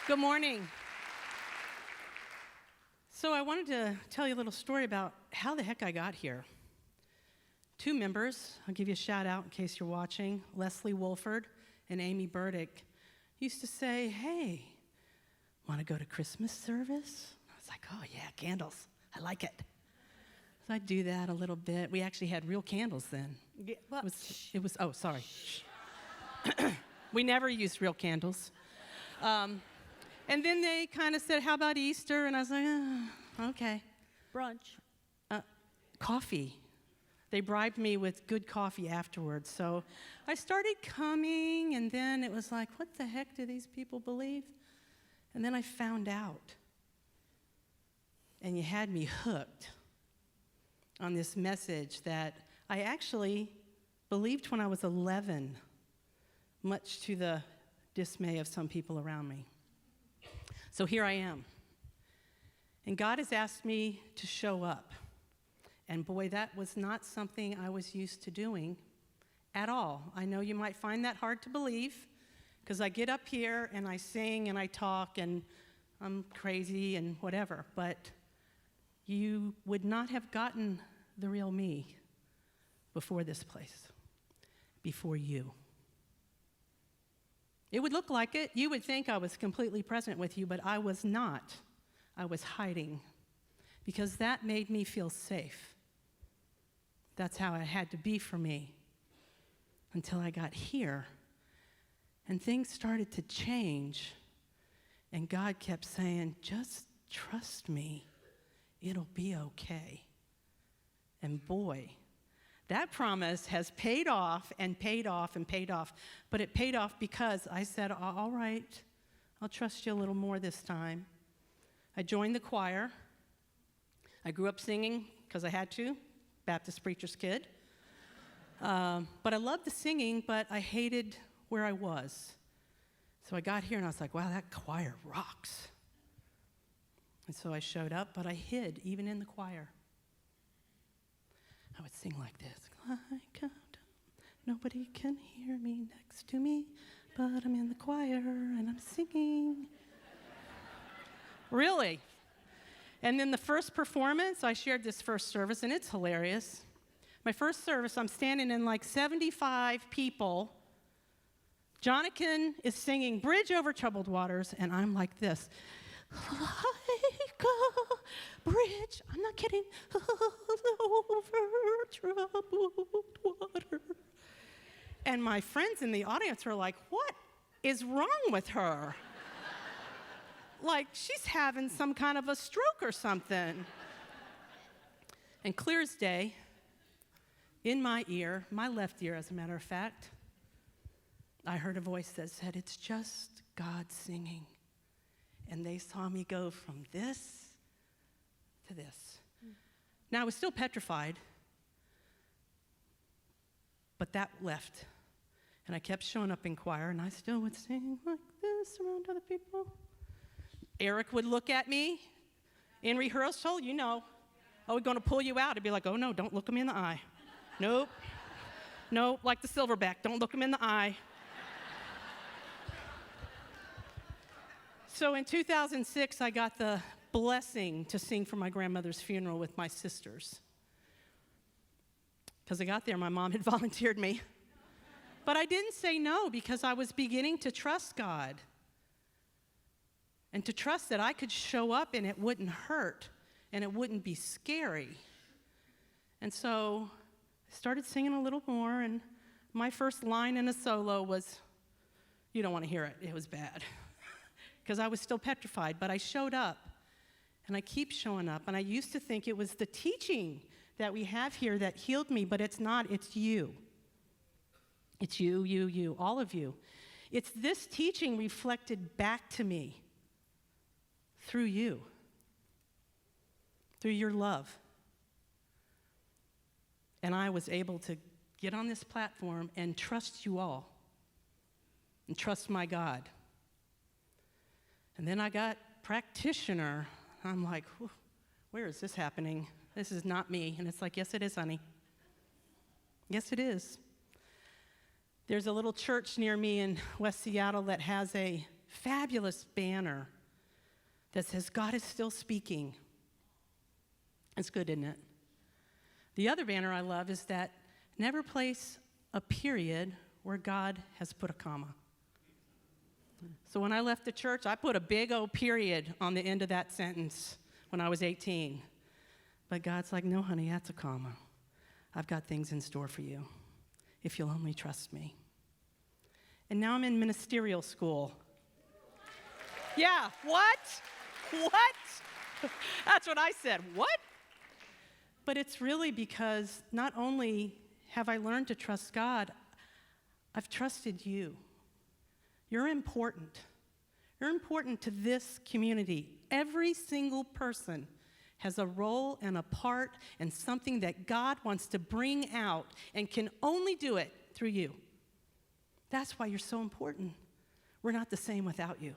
Good morning. So I wanted to tell you a little story about how the heck I got here. Two members, I'll give you a shout out in case you're watching, Leslie Wolford and Amy Burdick, used to say, hey, want to go to Christmas service? I was like, oh yeah, candles, I like it. So I'd do that a little bit. We actually had real candles then. Yeah, well, It was oh, sorry. We never used real candles. And then they kind of said, how about Easter? And I was like, okay. brunch. Coffee. They bribed me with good coffee afterwards. So I started coming, and then it was like, what the heck do these people believe? And then I found out. And you had me hooked on this message that I actually believed when I was 11, much to the dismay of some people around me. So here I am. And God has asked me to show up. And boy, that was not something I was used to doing at all. I know you might find that hard to believe, because I get up here and I sing and I talk and I'm crazy and whatever, but you would not have gotten the real me before this place, before you. It would look like it. You would think I was completely present with you, but I was not. I was hiding, because that made me feel safe. That's how it had to be for me until I got here. And things started to change, and God kept saying, just trust me. It'll be okay. And boy, that promise has paid off and paid off and paid off. But it paid off because I said, all right, I'll trust you a little more this time. I joined the choir. I grew up singing because I had to, Baptist preacher's kid. But I loved the singing, but I hated where I was. So I got here and I was like, wow, that choir rocks. And so I showed up, but I hid even in the choir. I would sing like this. Nobody can hear me next to me, but I'm in the choir and I'm singing. Really? And then the first performance, I shared this first service, and it's hilarious. My first service, I'm standing in like 75 people. Jonathan is singing Bridge Over Troubled Waters, and I'm like this. Like a bridge, I'm not kidding, over troubled water. And my friends in the audience were like, what is wrong with her? Like she's having some kind of a stroke or something. And clear as day, in my ear, my left ear as a matter of fact, I heard a voice that said, it's just God singing. And they saw me go from this to this. Now, I was still petrified, but that left. And I kept showing up in choir, and I still would sing like this around other people. Eric would look at me in rehearsal, you know, I was going to pull you out. I'd be like, oh, no, don't look him in the eye. Nope. Nope, like the silverback, don't look him in the eye. So in 2006, I got the blessing to sing for my grandmother's funeral with my sisters. Because I got there, my mom had volunteered me. But I didn't say no, because I was beginning to trust God. And to trust that I could show up and it wouldn't hurt and it wouldn't be scary. And so I started singing a little more, and my first line in a solo was, you don't want to hear it, it was bad. Because I was still petrified, but I showed up, and I keep showing up, and I used to think it was the teaching that we have here that healed me, but it's not, it's you. It's you, all of you. It's this teaching reflected back to me through you, through your love. And I was able to get on this platform and trust you all, and trust my God. And then I got practitioner. I'm like, where is this happening? This is not me. And it's like, yes, it is, honey. Yes, it is. There's a little church near me in West Seattle that has a fabulous banner that says, God is still speaking. It's good, isn't it? The other banner I love is that never place a period where God has put a comma. So when I left the church, I put a big old period on the end of that sentence when I was 18. But God's like, no, honey, that's a comma. I've got things in store for you if you'll only trust me. And now I'm in ministerial school. Yeah, what? What? That's what I said. What? But it's really because not only have I learned to trust God, I've trusted you. You're important. You're important to this community. Every single person has a role and a part and something that God wants to bring out and can only do it through you. That's why you're so important. We're not the same without you.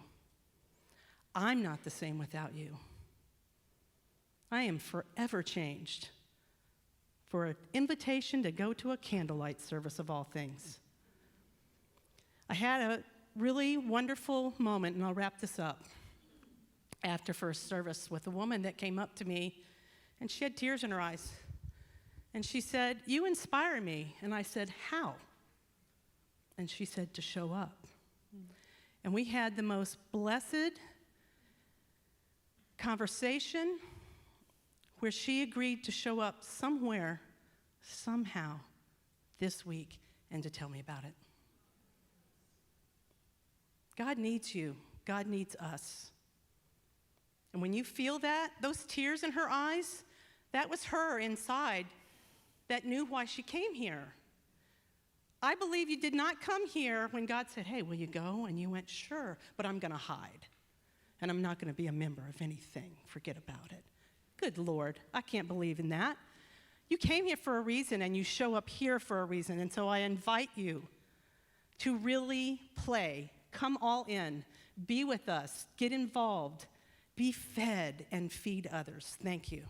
I'm not the same without you. I am forever changed for an invitation to go to a candlelight service of all things. I had a really wonderful moment, and I'll wrap this up, after first service with a woman that came up to me, and she had tears in her eyes. And she said, "You inspire me." And I said, "How?" And she said, "To show up." And we had the most blessed conversation where she agreed to show up somewhere, somehow, this week and to tell me about it. God needs you. God needs us. And when you feel that, those tears in her eyes, that was her inside that knew why she came here. I believe you did not come here when God said, "Hey, will you go?" And you went, "Sure, but I'm going to hide. And I'm not going to be a member of anything. Forget about it." Good Lord, I can't believe in that. You came here for a reason, and you show up here for a reason. And so I invite you to really play. Come all in. Be with us. Get involved. Be fed and feed others. Thank you.